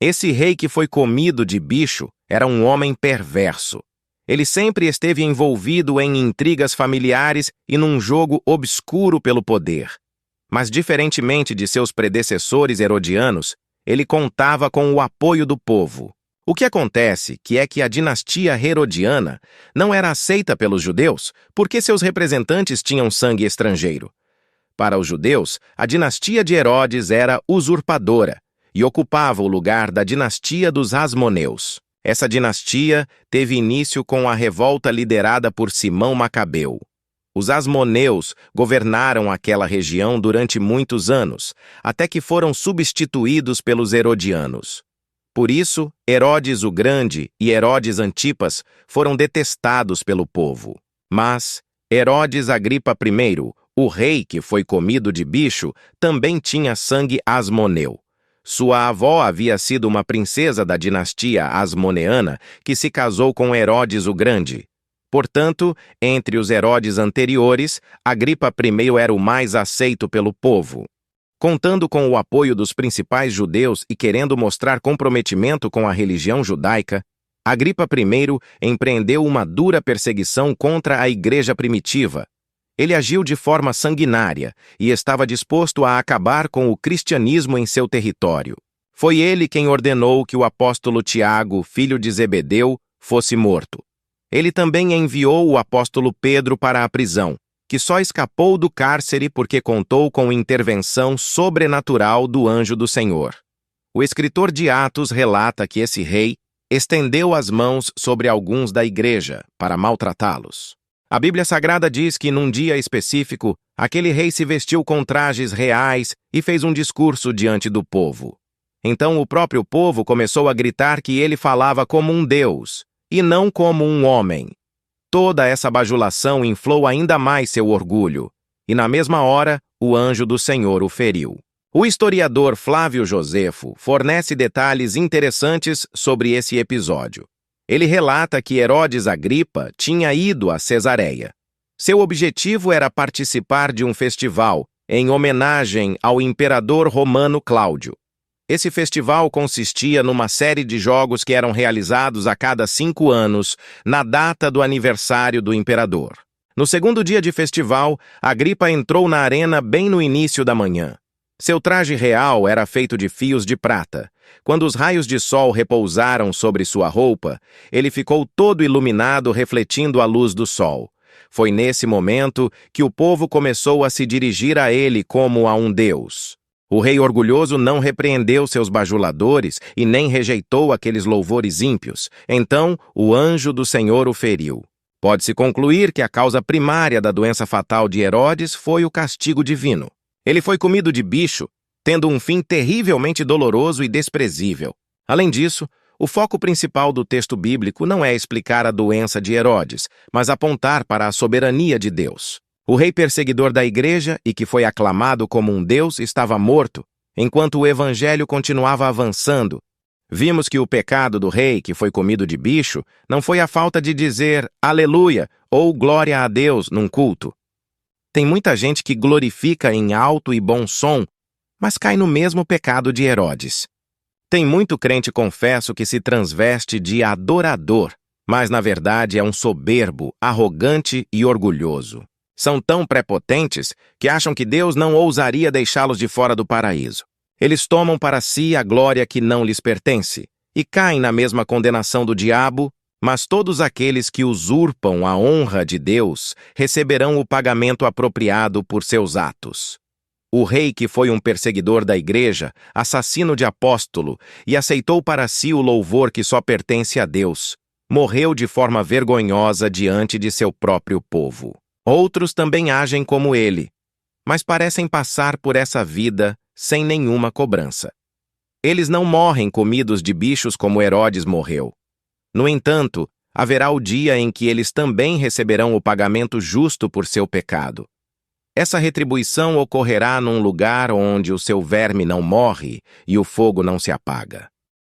Esse rei que foi comido de bicho era um homem perverso. Ele sempre esteve envolvido em intrigas familiares e num jogo obscuro pelo poder. Mas, diferentemente de seus predecessores herodianos, ele contava com o apoio do povo. O que acontece é que a dinastia herodiana não era aceita pelos judeus porque seus representantes tinham sangue estrangeiro. Para os judeus, a dinastia de Herodes era usurpadora e ocupava o lugar da dinastia dos Asmoneus. Essa dinastia teve início com a revolta liderada por Simão Macabeu. Os Asmoneus governaram aquela região durante muitos anos, até que foram substituídos pelos herodianos. Por isso, Herodes o Grande e Herodes Antipas foram detestados pelo povo. Mas Herodes Agripa I, o rei que foi comido de bicho, também tinha sangue asmoneu. Sua avó havia sido uma princesa da dinastia asmoneana que se casou com Herodes o Grande. Portanto, entre os Herodes anteriores, Agripa I era o mais aceito pelo povo. Contando com o apoio dos principais judeus e querendo mostrar comprometimento com a religião judaica, Agripa I empreendeu uma dura perseguição contra a igreja primitiva. Ele agiu de forma sanguinária e estava disposto a acabar com o cristianismo em seu território. Foi ele quem ordenou que o apóstolo Tiago, filho de Zebedeu, fosse morto. Ele também enviou o apóstolo Pedro para a prisão, que só escapou do cárcere porque contou com intervenção sobrenatural do anjo do Senhor. O escritor de Atos relata que esse rei estendeu as mãos sobre alguns da igreja para maltratá-los. A Bíblia Sagrada diz que, num dia específico, aquele rei se vestiu com trajes reais e fez um discurso diante do povo. Então o próprio povo começou a gritar que ele falava como um deus, e não como um homem. Toda essa bajulação inflou ainda mais seu orgulho, e na mesma hora, o anjo do Senhor o feriu. O historiador Flávio Josefo fornece detalhes interessantes sobre esse episódio. Ele relata que Herodes Agripa tinha ido a Cesareia. Seu objetivo era participar de um festival em homenagem ao imperador romano Cláudio. Esse festival consistia numa série de jogos que eram realizados a cada 5 anos, na data do aniversário do imperador. No segundo dia de festival, Agripa entrou na arena bem no início da manhã. Seu traje real era feito de fios de prata. Quando os raios de sol repousaram sobre sua roupa, ele ficou todo iluminado, refletindo a luz do sol. Foi nesse momento que o povo começou a se dirigir a ele como a um deus. O rei orgulhoso não repreendeu seus bajuladores e nem rejeitou aqueles louvores ímpios. Então, o anjo do Senhor o feriu. Pode-se concluir que a causa primária da doença fatal de Herodes foi o castigo divino. Ele foi comido de bicho, tendo um fim terrivelmente doloroso e desprezível. Além disso, o foco principal do texto bíblico não é explicar a doença de Herodes, mas apontar para a soberania de Deus. O rei perseguidor da igreja e que foi aclamado como um deus estava morto, enquanto o evangelho continuava avançando. Vimos que o pecado do rei que foi comido de bicho não foi a falta de dizer aleluia ou glória a Deus num culto. Tem muita gente que glorifica em alto e bom som, mas cai no mesmo pecado de Herodes. Tem muito crente, confesso, que se transveste de adorador, mas na verdade é um soberbo, arrogante e orgulhoso. São tão prepotentes que acham que Deus não ousaria deixá-los de fora do paraíso. Eles tomam para si a glória que não lhes pertence e caem na mesma condenação do diabo, mas todos aqueles que usurpam a honra de Deus receberão o pagamento apropriado por seus atos. O rei que foi um perseguidor da igreja, assassino de apóstolo e aceitou para si o louvor que só pertence a Deus, morreu de forma vergonhosa diante de seu próprio povo. Outros também agem como ele, mas parecem passar por essa vida sem nenhuma cobrança. Eles não morrem comidos de bichos como Herodes morreu. No entanto, haverá o dia em que eles também receberão o pagamento justo por seu pecado. Essa retribuição ocorrerá num lugar onde o seu verme não morre e o fogo não se apaga.